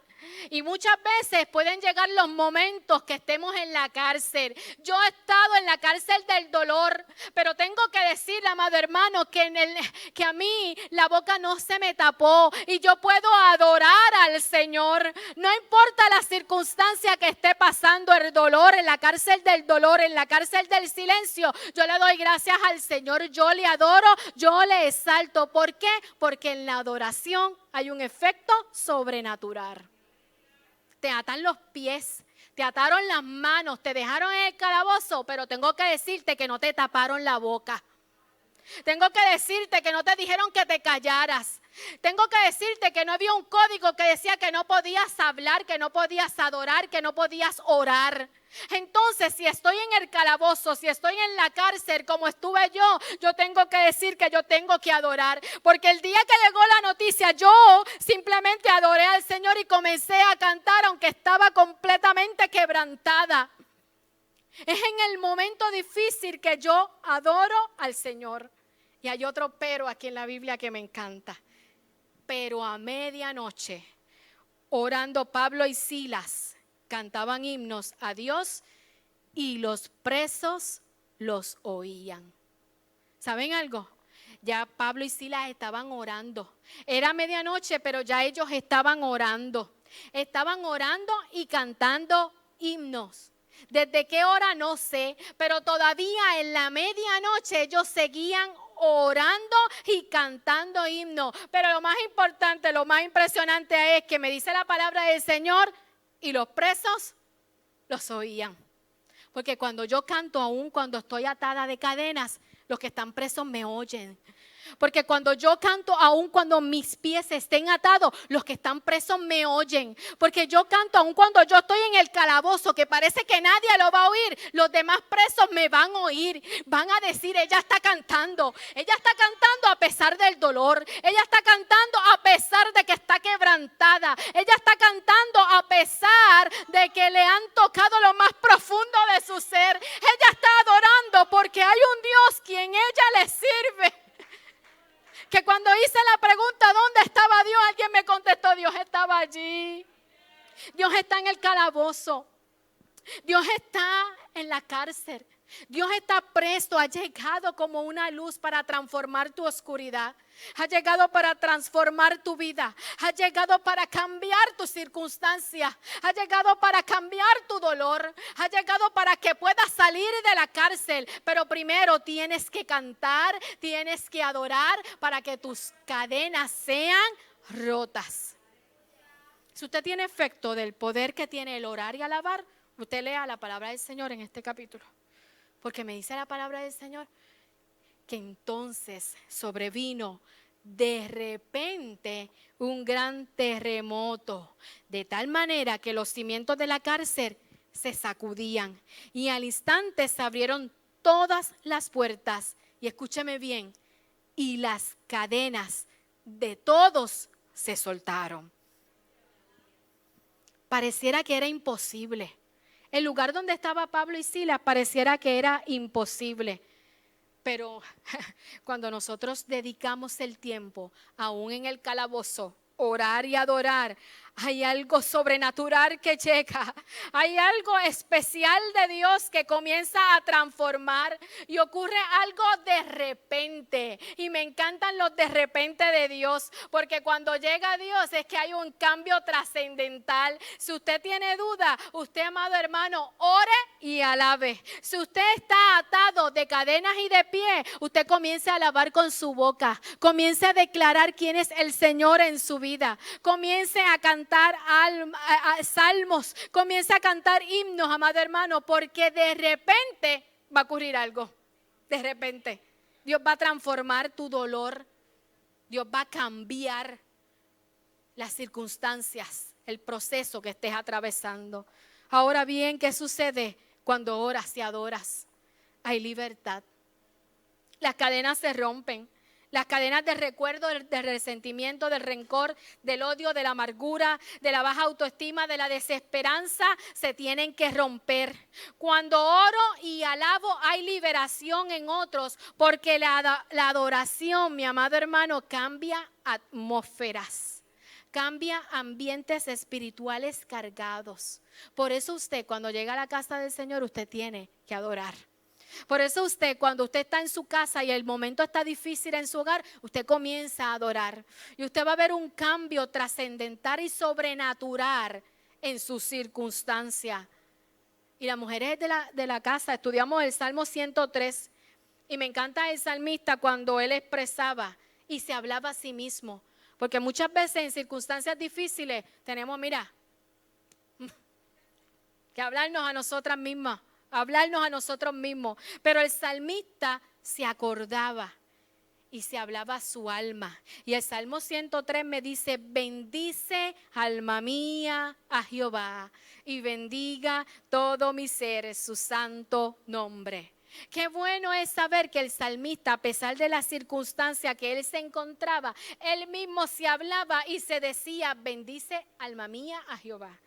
Y muchas veces pueden llegar los momentos que estemos en la cárcel. Yo he estado en la cárcel del dolor, pero tengo que decir, amado hermano, que a mí la boca no se me tapó y yo puedo adorar al Señor. No importa la circunstancia que esté pasando, el dolor, en la cárcel del dolor, en la cárcel del silencio, yo le doy gracias al Señor, yo le adoro, yo le exalto. ¿Por qué? Porque en la adoración hay un efecto sobrenatural. Te atan los pies, te ataron las manos, te dejaron en el calabozo, pero tengo que decirte que no te taparon la boca. Tengo que decirte que no te dijeron que te callaras. Tengo que decirte que no había un código que decía que no podías hablar, que no podías adorar, que no podías orar. Entonces, si estoy en el calabozo, si estoy en la cárcel como estuve yo tengo que decir que yo tengo que adorar. Porque el día que llegó la noticia, yo simplemente adoré al Señor y comencé a cantar, aunque estaba completamente quebrantada. Es en el momento difícil que yo adoro al Señor. Y hay otro pero aquí en la Biblia que me encanta. Pero a medianoche, orando Pablo y Silas, cantaban himnos a Dios y los presos los oían. ¿Saben algo? Ya Pablo y Silas estaban orando. Era medianoche, pero ya ellos estaban orando. Estaban orando y cantando himnos. ¿Desde qué hora? No sé, pero todavía en la medianoche ellos seguían orando y cantando himnos. Pero lo más importante, lo más impresionante es que me dice la palabra del Señor y los presos los oían. Porque cuando yo canto, aún cuando estoy atada de cadenas, los que están presos me oyen. Porque cuando yo canto, aun cuando mis pies estén atados, los que están presos me oyen. Porque yo canto aun cuando yo estoy en el calabozo, que parece que nadie lo va a oír. Los demás presos me van a oír. Van a decir, ella está cantando. Ella está cantando a pesar del dolor. Ella está cantando a pesar de que está quebrantada. Ella está cantando a pesar de que le han tocado lo más profundo de su ser. Ella está adorando porque hay un Dios quien ella le sirve. Que cuando hice la pregunta, ¿dónde estaba Dios? Alguien me contestó, Dios estaba allí. Dios está en el calabozo. Dios está en la cárcel. Dios está presto, ha llegado como una luz para transformar tu oscuridad. Ha llegado para transformar tu vida. Ha llegado para cambiar tu circunstancia. Ha llegado para cambiar tu dolor. Ha llegado para que puedas salir de la cárcel. Pero primero tienes que cantar, tienes que adorar para que tus cadenas sean rotas. Si usted tiene efecto del poder que tiene el orar y alabar, usted lea la palabra del Señor en este capítulo. Porque me dice la palabra del Señor que entonces sobrevino de repente un gran terremoto, de tal manera que los cimientos de la cárcel se sacudían y al instante se abrieron todas las puertas y escúcheme bien, y las cadenas de todos se soltaron. Pareciera que era imposible. El lugar donde estaba Pablo y Silas pareciera que era imposible. Pero cuando nosotros dedicamos el tiempo, aún en el calabozo, orar y adorar, hay algo sobrenatural que llega. Hay algo especial de Dios que comienza a transformar y ocurre algo de repente. Y me encantan los de repente de Dios, porque cuando llega Dios es que hay un cambio trascendental. Si usted tiene duda, usted, amado hermano, ore y alabe. Si usted está atado de cadenas y de pie, usted comience a alabar con su boca. Comience a declarar quién es el Señor en su vida. Comience a cantar salmos, comienza a cantar himnos, amado hermano, porque de repente va a ocurrir algo. De repente Dios va a transformar tu dolor. Dios va a cambiar las circunstancias, el proceso que estés atravesando. Ahora bien, ¿qué sucede cuando oras y adoras? Hay libertad. Las cadenas se rompen. Las cadenas de recuerdo, del resentimiento, del rencor, del odio, de la amargura, de la baja autoestima, de la desesperanza, se tienen que romper. Cuando oro y alabo, hay liberación en otros, porque la adoración, mi amado hermano, cambia atmósferas. Cambia ambientes espirituales cargados. Por eso usted, cuando llega a la casa del Señor, usted tiene que adorar. Por eso usted, cuando usted está en su casa y el momento está difícil en su hogar, usted comienza a adorar. Y usted va a ver un cambio trascendental y sobrenatural en su circunstancia. Y las mujeres de la casa estudiamos el Salmo 103. Y me encanta el salmista cuando él expresaba y se hablaba a sí mismo. Porque muchas veces en circunstancias difíciles tenemos, mira, que hablarnos a nosotras mismas, hablarnos a nosotros mismos. Pero el salmista se acordaba y se hablaba a su alma. Y el Salmo 103 me dice: bendice, alma mía, a Jehová, y bendiga todo mi ser su santo nombre. Qué bueno es saber que el salmista, a pesar de la circunstancia que él se encontraba, él mismo se hablaba y se decía: bendice, alma mía, a Jehová,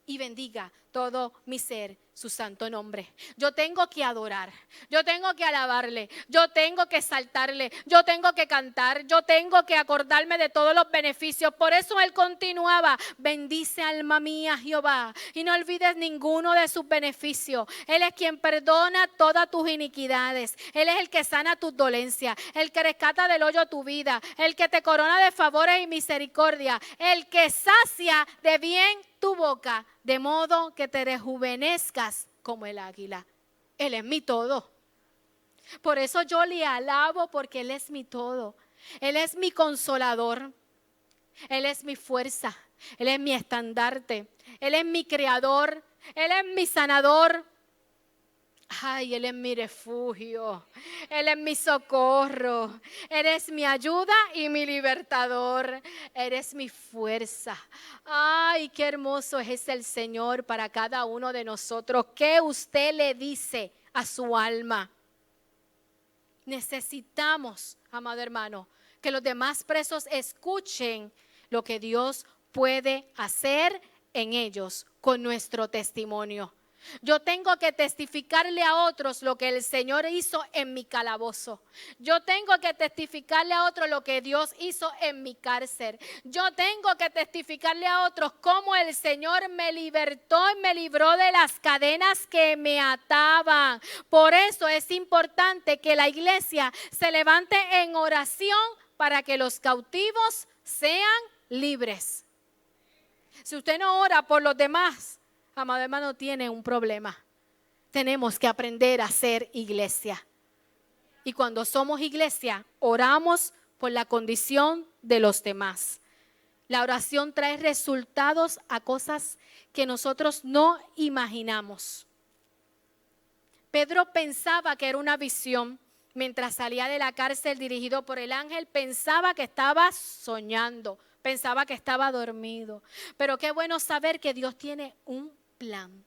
y bendiga todo mi ser su santo nombre. Yo tengo que adorar, yo tengo que alabarle, yo tengo que exaltarle, yo tengo que cantar, yo tengo que acordarme de todos los beneficios. Por eso él continuaba: bendice, alma mía, Jehová, y no olvides ninguno de sus beneficios. Él es quien perdona todas tus iniquidades, él es el que sana tus dolencias, el que rescata del hoyo tu vida, el que te corona de favores y misericordia, el que sacia de bien tu boca, de modo que te rejuvenezcas como el águila. Él es mi todo. Por eso yo le alabo, porque Él es mi todo. Él es mi consolador. Él es mi fuerza. Él es mi estandarte. Él es mi creador. Él es mi sanador. Ay, Él es mi refugio, Él es mi socorro, eres mi ayuda y mi libertador, eres mi fuerza. Ay, qué hermoso es el Señor para cada uno de nosotros. ¿Qué usted le dice a su alma? Necesitamos, amado hermano, que los demás presos escuchen lo que Dios puede hacer en ellos con nuestro testimonio. Yo tengo que testificarle a otros lo que el Señor hizo en mi calabozo. Yo tengo que testificarle a otros lo que Dios hizo en mi cárcel. Yo tengo que testificarle a otros cómo el Señor me libertó y me libró de las cadenas que me ataban. Por eso es importante que la iglesia se levante en oración para que los cautivos sean libres. Si usted no ora por los demás, amado hermano, tiene un problema. Tenemos que aprender a ser iglesia. Y cuando somos iglesia, oramos por la condición de los demás. La oración trae resultados a cosas que nosotros no imaginamos. Pedro pensaba que era una visión. Mientras salía de la cárcel dirigido por el ángel, pensaba que estaba soñando, pensaba que estaba dormido. Pero qué bueno saber que Dios tiene un plan,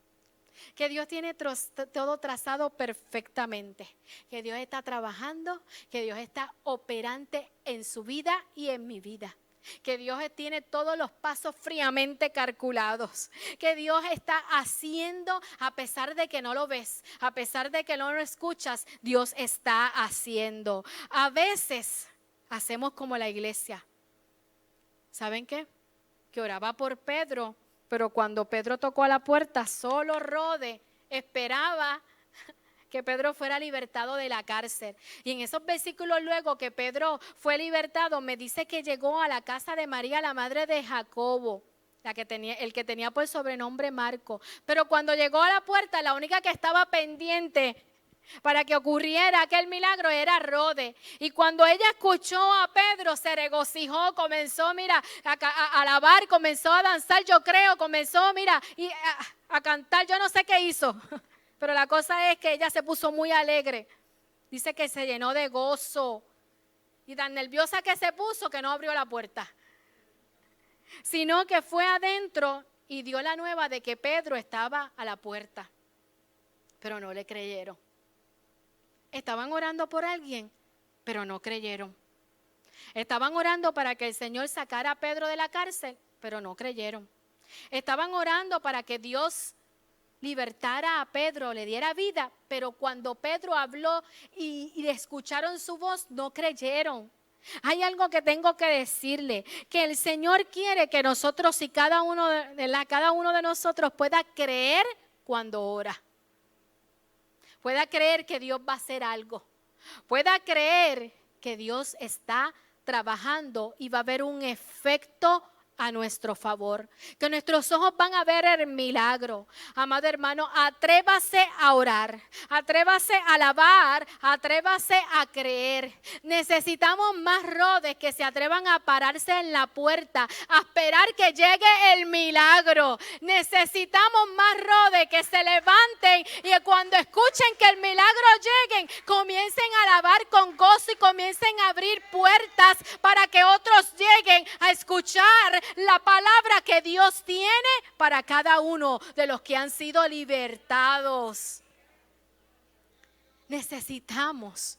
que Dios tiene todo trazado perfectamente, que Dios está trabajando, que Dios está operante en su vida y en mi vida, que Dios tiene todos los pasos fríamente calculados, que Dios está haciendo a pesar de que no lo ves, a pesar de que no lo escuchas. Dios está haciendo. A veces hacemos como la iglesia. ¿Saben qué? Que oraba por Pedro, pero cuando Pedro tocó a la puerta, solo Rode esperaba que Pedro fuera libertado de la cárcel. Y en esos versículos luego que Pedro fue libertado, me dice que llegó a la casa de María, la madre de Jacobo, el que tenía por sobrenombre Marco. Pero cuando llegó a la puerta, la única que estaba pendiente para que ocurriera aquel milagro era Rode. Y cuando ella escuchó a Pedro, se regocijó, comenzó, mira, a alabar, comenzó a danzar, yo creo, comenzó, mira, a cantar. Yo no sé qué hizo, pero la cosa es que ella se puso muy alegre. Dice que se llenó de gozo y tan nerviosa que se puso que no abrió la puerta, sino que fue adentro y dio la nueva de que Pedro estaba a la puerta. Pero no le creyeron. Estaban orando por alguien, pero no creyeron. Estaban orando para que el Señor sacara a Pedro de la cárcel, pero no creyeron. Estaban orando para que Dios libertara a Pedro, le diera vida, pero cuando Pedro habló y le escucharon su voz, no creyeron. Hay algo que tengo que decirle, que el Señor quiere que nosotros y cada uno de nosotros pueda creer cuando ora. Pueda creer que Dios va a hacer algo. Pueda creer que Dios está trabajando y va a haber un efecto a nuestro favor, que nuestros ojos van a ver el milagro. Amado hermano, atrévase a orar, atrévase a alabar, atrévase a creer. Necesitamos más rodes que se atrevan a pararse en la puerta, a esperar que llegue el milagro. Necesitamos más rodes que se levanten y cuando escuchen que el milagro lleguen, comiencen a alabar con gozo y comiencen a abrir puertas para que otros lleguen a escuchar la palabra que Dios tiene para cada uno de los que han sido libertados. Necesitamos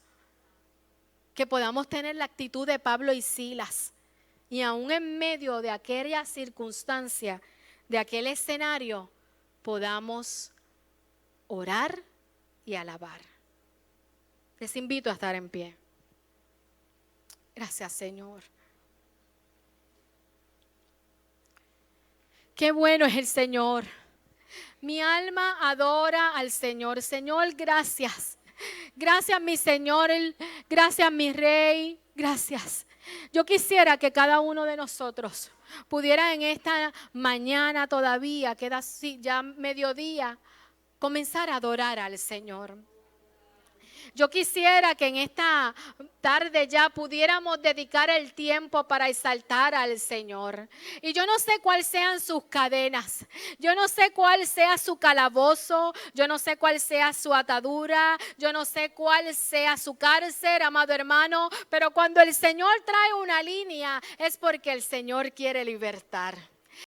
que podamos tener la actitud de Pablo y Silas y aún en medio de aquella circunstancia, de aquel escenario, podamos orar y alabar. Les invito a estar en pie. Gracias, Señor. Qué bueno es el Señor. Mi alma adora al Señor. Señor, gracias. Gracias, mi Señor. Gracias, mi Rey. Gracias. Yo quisiera que cada uno de nosotros pudiera en esta mañana todavía, queda así ya mediodía, comenzar a adorar al Señor. Yo quisiera que en esta tarde ya pudiéramos dedicar el tiempo para exaltar al Señor. Y yo no sé cuáles sean sus cadenas, yo no sé cuál sea su calabozo, yo no sé cuál sea su atadura, yo no sé cuál sea su cárcel, amado hermano, pero cuando el Señor trae una línea es porque el Señor quiere libertar.